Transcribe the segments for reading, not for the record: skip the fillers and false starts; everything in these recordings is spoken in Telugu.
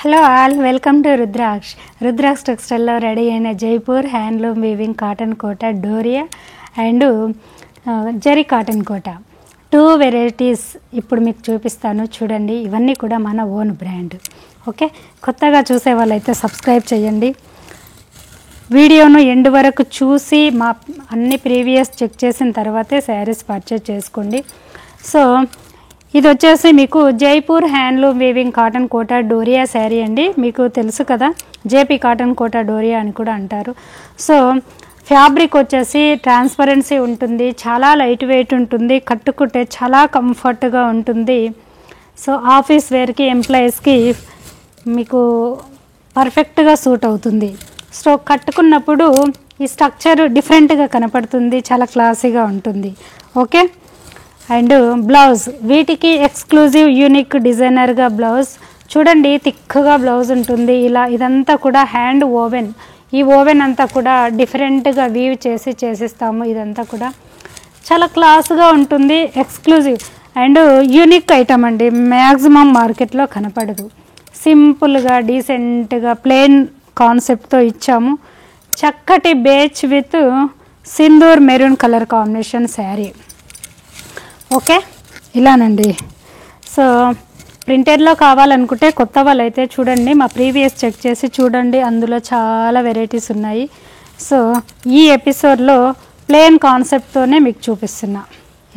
Hello all, welcome to Rudraksha టెక్స్టైల్లో రెడీ అయిన Jaipur handloom weaving cotton Kota Doria and zari cotton Kota 2 varieties ఇప్పుడు మీకు చూపిస్తాను. చూడండి, ఇవన్నీ కూడా మన ఓన్ బ్రాండ్. ఓకే, కొత్తగా చూసే వాళ్ళైతే సబ్స్క్రైబ్ చేయండి. వీడియోను ఎండ్ వరకు చూసి మా అన్ని ప్రీవియస్ చెక్ చేసిన తర్వాతే శారీస్ పర్చేజ్ చేసుకోండి. సో ఇది వచ్చేసి మీకు Jaipur handloom weaving cotton Kota Doria sari అండి. మీకు తెలుసు కదా, జేపీ కాటన్ కోటా డోరియా అని కూడా అంటారు. సో ఫ్యాబ్రిక్ వచ్చేసి ట్రాన్స్పరెన్సీ ఉంటుంది, చాలా లైట్ వెయిట్ ఉంటుంది, కట్టుకుంటే చాలా కంఫర్ట్గా ఉంటుంది. సో ఆఫీస్ వేర్కి, ఎంప్లాయీస్కి మీకు పర్ఫెక్ట్గా సూట్ అవుతుంది. సో కట్టుకున్నప్పుడు ఈ స్ట్రక్చర్ డిఫరెంట్గా కనపడుతుంది, చాలా క్లాసీగా ఉంటుంది. ఓకే, అండ్ బ్లౌజ్ వీటికి ఎక్స్క్లూజివ్ యూనిక్ డిజైనర్గా బ్లౌజ్ చూడండి, థిక్గా బ్లౌజ్ ఉంటుంది. ఇలా ఇదంతా కూడా హ్యాండ్ ఓవెన్, ఈ ఓవెన్ అంతా కూడా డిఫరెంట్గా వీవ్ చేసిస్తాము. ఇదంతా కూడా చాలా క్లాస్గా ఉంటుంది, ఎక్స్క్లూజివ్ అండ్ యూనిక్ ఐటమ్ అండి. మ్యాక్సిమం మార్కెట్లో కనపడదు. సింపుల్గా డీసెంట్గా ప్లెయిన్ కాన్సెప్ట్తో ఇచ్చాము. చక్కటి beige with sindoor maroon colour combination sari. Okay, ఇలానండి. సో ప్రింటెడ్లో కావాలనుకుంటే కొత్త వాళ్ళైతే చూడండి, మా ప్రీవియస్ చెక్ చేసి చూడండి, అందులో చాలా వెరైటీస్ ఉన్నాయి. సో ఈ ఎపిసోడ్లో ప్లెయిన్ కాన్సెప్ట్తోనే మీకు చూపిస్తున్నా.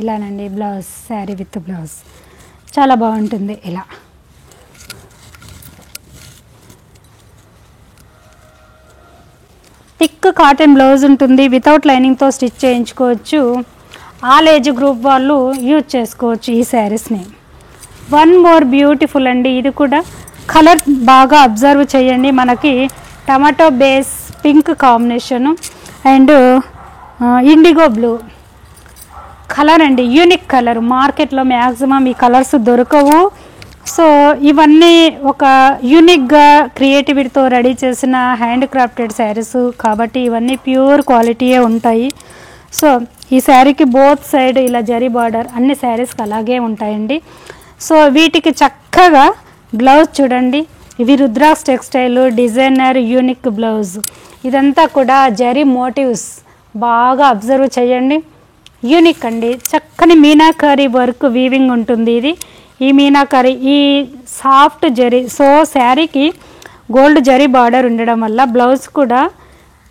ఇలానండి బ్లౌజ్, శారీ విత్ బ్లౌజ్ చాలా బాగుంటుంది. ఇలా థిక్ కాటన్ బ్లౌజ్ ఉంటుంది, వితౌట్ లైనింగ్తో స్టిచ్ చేయించుకోవచ్చు. ఆల్ ఏజ్ గ్రూప్ వాళ్ళు యూజ్ చేసుకోవచ్చు ఈ శారీస్ని. వన్ మోర్ బ్యూటిఫుల్ అండి, ఇది కూడా కలర్ బాగా అబ్జర్వ్ చేయండి. మనకి tomato base pink combination and IndiGo blue colour అండి, యూనిక్ కలర్. మార్కెట్లో మ్యాక్సిమం ఈ కలర్స్ దొరకవు. సో ఇవన్నీ ఒక యూనిక్గా క్రియేటివిటీతో రెడీ చేసిన హ్యాండ్ క్రాఫ్టెడ్ శారీస్ కాబట్టి ఇవన్నీ ప్యూర్ క్వాలిటీయే ఉంటాయి. సో ఈ శారీకి బోత్ సైడ్ ఇలా జరీ బార్డర్ అన్ని శారీస్కి అలాగే ఉంటాయండి. సో వీటికి చక్కగా బ్లౌజ్ చూడండి, ఇవి రుద్రాక్ష టెక్స్టైల్ డిజైనర్ యూనిక్ బ్లౌజ్. ఇదంతా కూడా జరీ మోటివ్స్ బాగా అబ్జర్వ్ చేయండి, యూనిక్ అండి. చక్కని మీనాకారి వర్క్ వీవింగ్ ఉంటుంది. ఈ మీనాకారి, ఈ సాఫ్ట్ జరీ. సో శారీకి గోల్డ్ జరీ బార్డర్ ఉండడం వల్ల బ్లౌజ్ కూడా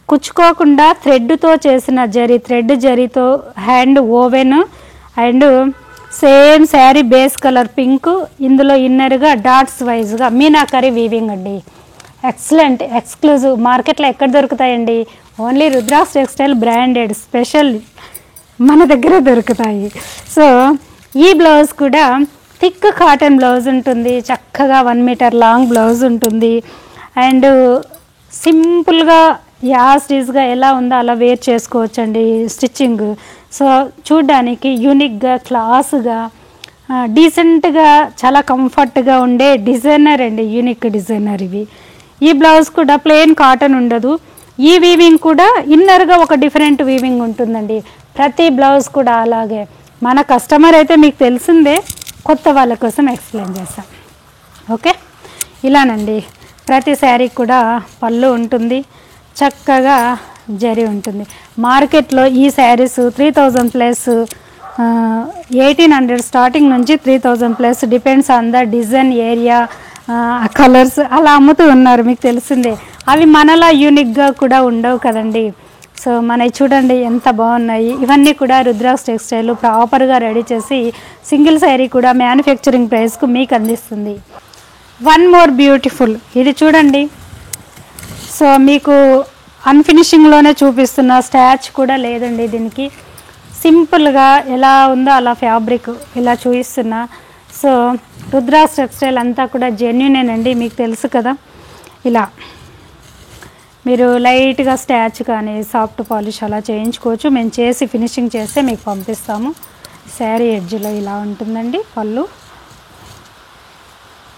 కుచ్చుకోకుండా థ్రెడ్తో చేసిన జరీ, థ్రెడ్ జరీతో hand woven and same sari base colour pink, ఇందులో ఇన్నర్గా డాట్స్ వైజ్గా మీనాకరీ వీవింగ్ అండి. ఎక్సలెంట్, ఎక్స్క్లూజివ్, మార్కెట్లో ఎక్కడ దొరుకుతాయండి? ఓన్లీ రుద్రాక్ష టెక్స్టైల్ బ్రాండెడ్ స్పెషల్ మన దగ్గర దొరుకుతాయి. సో ఈ బ్లౌజ్ కూడా థిక్ కాటన్ బ్లౌజ్ ఉంటుంది, చక్కగా 1 మీటర్ లాంగ్ బ్లౌజ్ ఉంటుంది. అండ్ సింపుల్గా యాస్టీస్గా ఎలా ఉందో అలా వేర్ చేసుకోవచ్చండి స్టిచ్చింగ్. సో చూడ్డానికి యూనిక్గా, క్లాస్గా, డీసెంట్గా, చాలా కంఫర్ట్గా ఉండే డిజైనర్ అండి, యూనిక్ డిజైనర్ ఇవి. ఈ బ్లౌజ్ కూడా ప్లెయిన్ కాటన్ ఉండదు. ఈ వీవింగ్ కూడా ఇన్నర్గా ఒక డిఫరెంట్ వీవింగ్ ఉంటుందండి. ప్రతి బ్లౌజ్ కూడా అలాగే. మన కస్టమర్ అయితే మీకు తెలిసిందే, కొత్త వాళ్ళ కోసం ఎక్స్ప్లెయిన్ చేస్తాం. ఓకే, ఇలానండి. ప్రతి శారీ కూడా పళ్ళు ఉంటుంది, చక్కగా జరీ ఉంటుంది. మార్కెట్లో ఈ శారీస్ 3000 ప్లస్, 1800 స్టార్టింగ్ నుంచి 3000 plus, depends on the design, area, colours అలా అమ్ముతూ ఉన్నారు, మీకు తెలిసిందే. అవి మనలా యూనిక్గా కూడా ఉండవు కదండి. సో మనవి చూడండి ఎంత బాగున్నాయి. ఇవన్నీ కూడా రుద్రాక్ష టెక్స్టైల్ ప్రాపర్గా రెడీ చేసి సింగిల్ శారీ కూడా మ్యానుఫ్యాక్చరింగ్ ప్రైస్కు మీకు అందిస్తుంది. వన్ మోర్ బ్యూటిఫుల్, ఇది చూడండి. సో మీకు అన్ఫినిషింగ్లోనే చూపిస్తున్న, స్టాచ్ కూడా లేదండి దీనికి. సింపుల్గా ఎలా ఉందో అలా ఫ్యాబ్రిక్ ఇలా చూపిస్తున్నా. సో రుద్రాక్ష టెక్స్టైల్ అంతా కూడా జెన్యూనేనండి, మీకు తెలుసు కదా. ఇలా మీరు లైట్గా స్టాచ్ కానీ సాఫ్ట్ పాలిష్ అలా చేయించుకోవచ్చు. మేము చేసి ఫినిషింగ్ చేస్తే మీకు పంపిస్తాము. శారీ ఎడ్జ్లో ఇలా ఉంటుందండి పళ్ళు,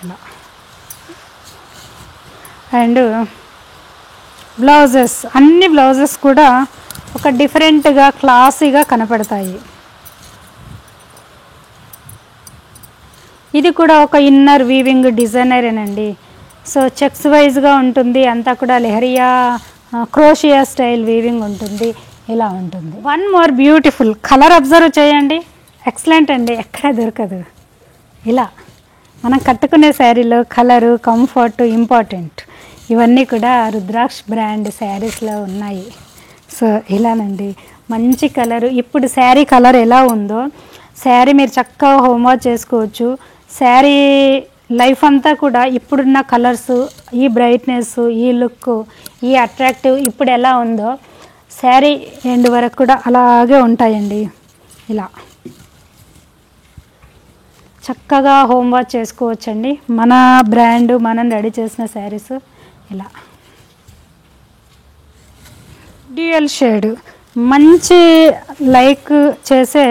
ఇలా. అండ్ బ్లౌజెస్, అన్ని బ్లౌజెస్ కూడా ఒక డిఫరెంట్గా క్లాసీగా కనపడతాయి. ఇది కూడా ఒక ఇన్నర్ వీవింగ్ డిజైనరేనండి. సో చెక్స్ వైజ్గా ఉంటుంది, అంతా కూడా లెహరియా క్రోషియా స్టైల్ వీవింగ్ ఉంటుంది, ఇలా ఉంటుంది. One more beautiful colour observe చేయండి, ఎక్సలెంట్ అండి, ఎక్కడ దొరకదు. ఇలా మనం కట్టుకునే శారీలో కలరు కంఫర్ట్ ఇంపార్టెంట్. ఇవన్నీ కూడా రుద్రాక్ష్ బ్రాండ్ శారీస్లో ఉన్నాయి. సో ఇలానండి మంచి కలరు. ఇప్పుడు శారీ కలర్ ఎలా ఉందో శారీ మీరు చక్కగా హోంవర్క్ చేసుకోవచ్చు. శారీ లైఫ్ అంతా కూడా ఇప్పుడున్న కలర్స్, ఈ బ్రైట్నెస్, ఈ లుక్, ఈ అట్రాక్టివ్ ఇప్పుడు ఎలా ఉందో శారీ ఎండ్ వరకు కూడా అలాగే ఉంటాయండి. ఇలా చక్కగా హోంవర్క్ చేసుకోవచ్చండి. మన బ్రాండ్ మనం రెడీ చేసిన శారీస్ ఇలా డ్యూయల్ షేడ్ మంచి లైక్ చేసే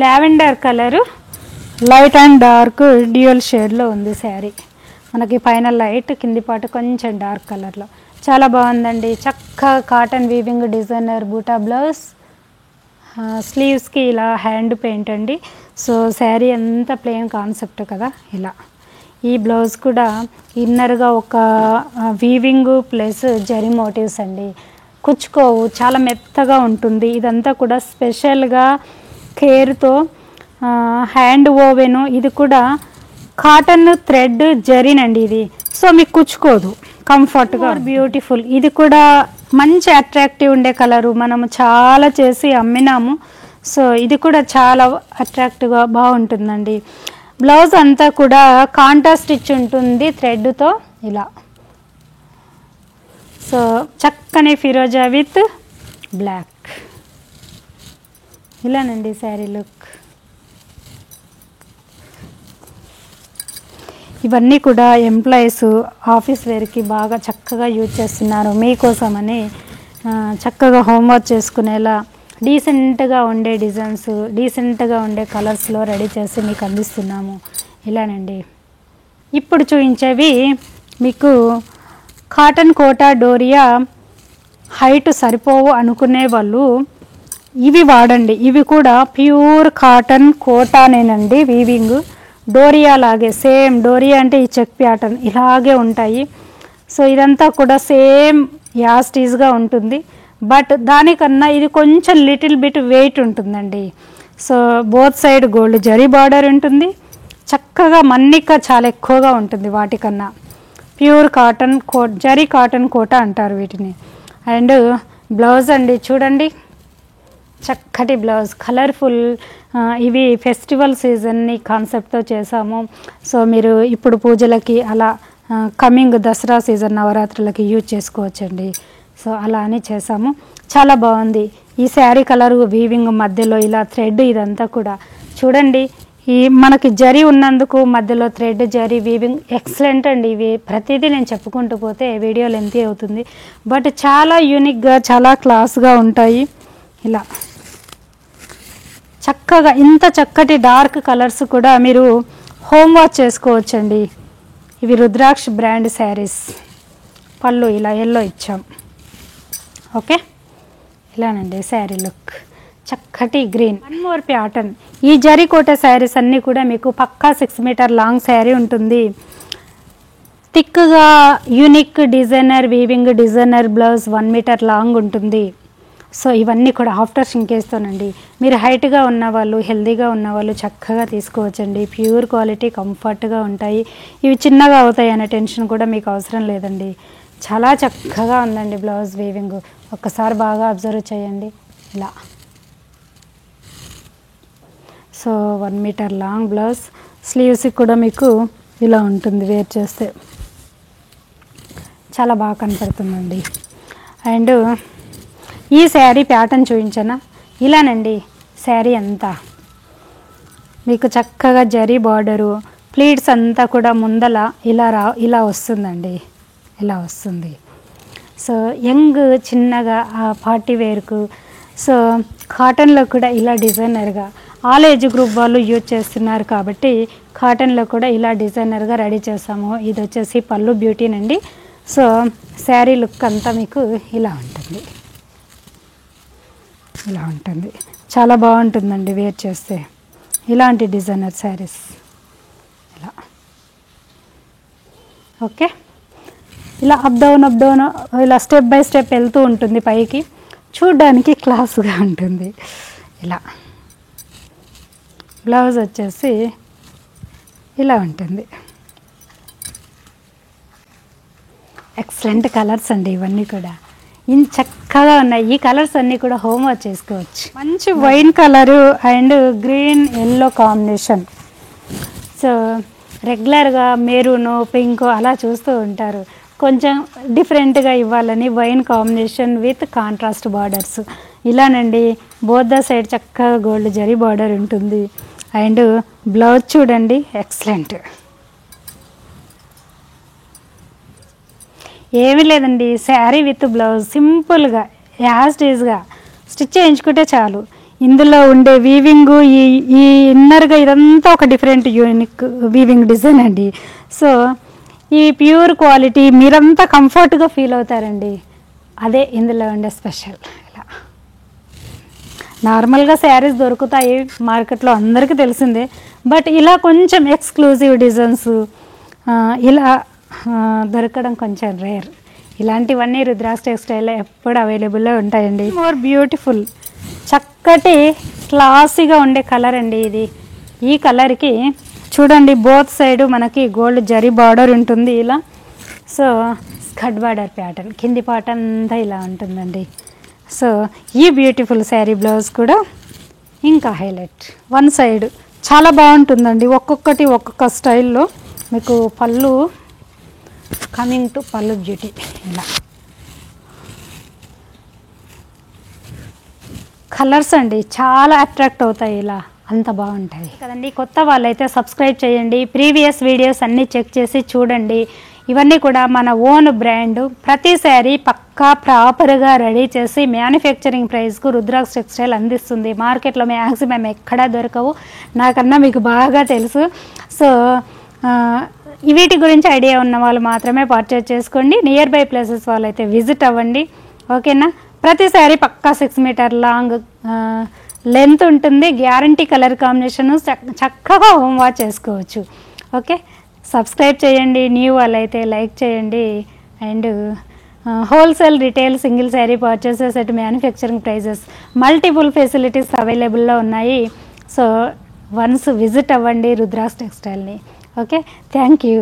lavender colour light and dark dual షేడ్లో ఉంది శారీ. మనకి పైన లైట్, కింది పాటు కొంచెం డార్క్ కలర్లో చాలా బాగుందండి. చక్కగా కాటన్ వీవింగ్ డిజైనర్ బూటా బ్లౌజ్, స్లీవ్స్కి ఇలా హ్యాండ్ పెయింట్ అండి. సో శారీ అంతా ప్లెయిన్ కాన్సెప్ట్ కదా. ఇలా ఈ బ్లౌజ్ కూడా ఇన్నర్గా ఒక వీవింగ్ ప్లస్ జరీ మోటివ్స్ అండి, కుచ్చుకోవు, చాలా మెత్తగా ఉంటుంది. ఇదంతా కూడా స్పెషల్గా కేర్తో హ్యాండ్ ఓవెను, ఇది కూడా కాటన్ థ్రెడ్ జరీనండి ఇది. సో మీకు కుచ్చుకోదు, కంఫర్ట్గా బ్యూటిఫుల్. ఇది కూడా మంచి అట్రాక్టివ్ ఉండే కలరు, మనము చాలా చేసి అమ్మినాము. సో ఇది కూడా చాలా అట్రాక్టివ్గా బాగుంటుందండి. బ్లౌజ్ అంతా కూడా కాంట్రాస్ట్ స్టిచ్ ఉంటుంది థ్రెడ్తో ఇలా. సో చక్కని ఫిరోజా విత్ బ్లాక్, ఇలానండి శారీ లుక్. ఇవన్నీ కూడా ఎంప్లాయీస్ ఆఫీస్ వేర్కి బాగా చక్కగా యూజ్ చేస్తున్నారు. మీకోసమని చక్కగా హోంవర్క్ చేసుకునేలా డీసెంట్గా ఉండే డిజైన్స్, డీసెంట్గా ఉండే కలర్స్లో రెడీ చేసి మీకు అందిస్తున్నాము. ఇలానండి ఇప్పుడు చూపించేవి మీకు కాటన్ కోటా డోరియా హైట్ సరిపోవు అనుకునే వాళ్ళు ఇవి వాడండి. ఇవి కూడా ప్యూర్ కాటన్ కోటానేనండి వీవింగ్. డోరియా లాగే సేమ్, డోరియా అంటే ఈ చెక్ ప్యాటర్న్ ఇలాగే ఉంటాయి. సో ఇదంతా కూడా సేమ్ యాస్టీజ్గా ఉంటుంది, బట్ దానికన్నా ఇది కొంచెం లిటిల్ బిట్ వెయిట్ ఉంటుందండి. So both side gold zari border ఉంటుంది, చక్కగా మన్నిక చాలా ఎక్కువగా ఉంటుంది వాటికన్నా. ప్యూర్ కాటన్ జరీ కాటన్ కోట అంటారు వీటిని. అండ్ బ్లౌజ్ అండి చూడండి, చక్కటి బ్లౌజ్, కలర్ఫుల్. ఇవి ఫెస్టివల్ సీజన్ని కాన్సెప్ట్తో చేసాము. సో మీరు ఇప్పుడు పూజలకి అలా కమింగ్ దసరా సీజన్ నవరాత్రులకి యూజ్ చేసుకోవచ్చండి. సో అలా అని చేసాము, చాలా బాగుంది. ఈ శారీ కలర్ వీవింగ్ మధ్యలో ఇలా థ్రెడ్, ఇదంతా కూడా చూడండి. ఈ మనకి జరీ ఉన్నందుకు మధ్యలో థ్రెడ్ జరీ వీవింగ్ ఎక్సలెంట్ అండి. ఇవి ప్రతిదీ నేను చెప్పుకుంటూ పోతే వీడియో లెంతీ అవుతుంది, బట్ చాలా యూనిక్గా చాలా క్లాస్గా ఉంటాయి. ఇలా చక్కగా ఇంత చక్కటి డార్క్ కలర్స్ కూడా మీరు హోమ్ వాష్ చేసుకోవచ్చండి. ఇవి రుద్రాక్ష్ బ్రాండ్ శారీస్. పళ్ళు ఇలా ఎల్లో ఇచ్చాం. ఓకే, ఇలానండి శారీ లుక్, చక్కటి గ్రీన్. One more pattern. ఈ జరీ కోట శారీస్ అన్నీ కూడా మీకు పక్కా 6 మీటర్ లాంగ్ శారీ ఉంటుంది. థిక్గా unique designer weaving designer blouse 1 meter long ఉంటుంది. సో ఇవన్నీ కూడా ఆఫ్టర్ షింకేస్తోనండి. మీరు హైట్గా ఉన్నవాళ్ళు, హెల్దీగా ఉన్నవాళ్ళు చక్కగా తీసుకోవచ్చండి. ప్యూర్ క్వాలిటీ, కంఫర్ట్గా ఉంటాయి. ఇవి చిన్నగా అవుతాయి అనే టెన్షన్ కూడా మీకు అవసరం లేదండి. చాలా చక్కగా ఉందండి బ్లౌజ్ వీవింగ్. ఒక్కసారి బాగా అబ్జర్వ్ చేయండి. ఇలా సో 1 మీటర్ లాంగ్ బ్లౌజ్. స్లీవ్స్కి కూడా మీకు ఇలా ఉంటుంది, వేర్ చేస్తే చాలా బాగా కనపడుతుందండి. అండ్ ఈ శారీ ప్యాటర్న్ చూపించనా, ఇలానండి శారీ అంతా మీకు చక్కగా జరీ బార్డరు, ప్లీట్స్ అంతా కూడా ముందల ఇలా వస్తుందండి, ఇలా వస్తుంది. సో యంగ్ చిన్నగా పార్టీ వేర్కు, సో కాటన్లో కూడా ఇలా డిజైనర్గా ఆల్ ఏజ్ గ్రూప్ వాళ్ళు యూజ్ చేస్తున్నారు కాబట్టి కాటన్లో కూడా ఇలా డిజైనర్గా రెడీ చేసాము. ఇది వచ్చేసి పళ్ళు బ్యూటీనండి. సో శారీ లుక్ అంతా మీకు ఇలా ఉంటుంది, ఇలా ఉంటుంది. చాలా బాగుంటుందండి వేర్ చేస్తే ఇలాంటి డిజైనర్ శారీస్. ఇలా ఓకే, ఇలా అప్ డౌన్ ఇలా స్టెప్ బై స్టెప్ వెళ్తూ ఉంటుంది పైకి, చూడ్డానికి క్లాస్గా ఉంటుంది. ఇలా బ్లౌజ్ వచ్చేసి ఇలా ఉంటుంది. ఎక్సలెంట్ కలర్స్ అండి ఇవన్నీ కూడా, చక్కగా ఉన్నాయి. ఈ కలర్స్ అన్నీ కూడా హోమ్ వాష్ చేసుకోవచ్చు. మంచి wine colour and green yellow combination. So రెగ్యులర్గా మెరూను పింక్ అలా చూస్తూ ఉంటారు, కొంచెం డిఫరెంట్గా ఇవ్వాలని wine combination with contrast borders. ఇలానండి బోత్ ద సైడ్ చక్కగా గోల్డ్ జరీ బార్డర్ ఉంటుంది. అండ్ బ్లౌజ్ చూడండి ఎక్సలెంట్. ఏమీ లేదండి, శారీ విత్ బ్లౌజ్ సింపుల్గా యాజ్ టీజ్గా స్టిచ్ చేయించుకుంటే చాలు. ఇందులో ఉండే వీవింగ్ ఈ ఇన్నర్గా ఇదంతా ఒక డిఫరెంట్ యూనిక్ వీవింగ్ డిజైన్ అండి. సో ఈ ప్యూర్ క్వాలిటీ మీరంతా కంఫర్ట్గా ఫీల్ అవుతారండి, అదే ఇందులో ఉండే స్పెషల్. ఇలా నార్మల్గా శారీస్ దొరుకుతాయి మార్కెట్లో, అందరికీ తెలిసిందే. బట్ ఇలా కొంచెం ఎక్స్క్లూజివ్ డిజైన్స్ ఇలా దొరకడం కొంచెం రేర్. ఇలాంటివన్నీ రుద్రాస్ టెక్స్టైల్లో ఎప్పుడు అవైలబుల్లో ఉంటాయండి. మోర్ బ్యూటిఫుల్, చక్కటి క్లాసీగా ఉండే కలర్ అండి ఇది. ఈ కలర్కి చూడండి బోత్ సైడ్ మనకి గోల్డ్ జరీ బార్డర్ ఉంటుంది ఇలా. సో స్కర్ట్ బార్డర్ ప్యాటర్న్, కింది పాట అంతా ఇలా ఉంటుందండి. సో ఈ బ్యూటిఫుల్ శారీ బ్లౌజ్ కూడా ఇంకా హైలైట్. వన్ సైడ్ చాలా బాగుంటుందండి, ఒక్కొక్కటి ఒక్కొక్క స్టైల్లో. మీకు పళ్ళు కమింగ్ టు పళ్ళు బ్యూటీ, ఇలా కలర్స్ అండి చాలా అట్రాక్ట్ అవుతాయి, ఇలా అంత బాగుంటాయి కదండి. కొత్త వాళ్ళైతే సబ్స్క్రైబ్ చేయండి, ప్రీవియస్ వీడియోస్ అన్నీ చెక్ చేసి చూడండి. ఇవన్నీ కూడా మన ఓన్ బ్రాండ్, ప్రతి శారీ పక్కా ప్రాపర్గా రెడీ చేసి మ్యానుఫ్యాక్చరింగ్ ప్రైస్కు రుద్రాస్ టెక్స్టైల్ అందిస్తుంది. మార్కెట్లో మ్యాక్సిమం ఎక్కడా దొరకవు, నాకన్నా మీకు బాగా తెలుసు. సో వీటి గురించి ఐడియా ఉన్న వాళ్ళు మాత్రమే పర్చేజ్ చేసుకోండి. నియర్ బై ప్లేసెస్ వాళ్ళైతే విజిట్ అవ్వండి, ఓకేనా. ప్రతి శారీ పక్కా 6 మీటర్ లాంగ్ లెంత్ ఉంటుంది, గ్యారంటీ కలర్ కాంబినేషన్, చక్కగా హోమ్ వాష్ చేసుకోవచ్చు. ఓకే, సబ్స్క్రైబ్ చేయండి, న్యూ వాళ్ళైతే లైక్ చేయండి. And wholesale retail single sari purchases at manufacturing prices, multiple facilities అవైలబుల్లో ఉన్నాయి. సో వన్స్ విజిట్ అవ్వండి రుద్రాస్ టెక్స్టైల్ని. Okay, thank you.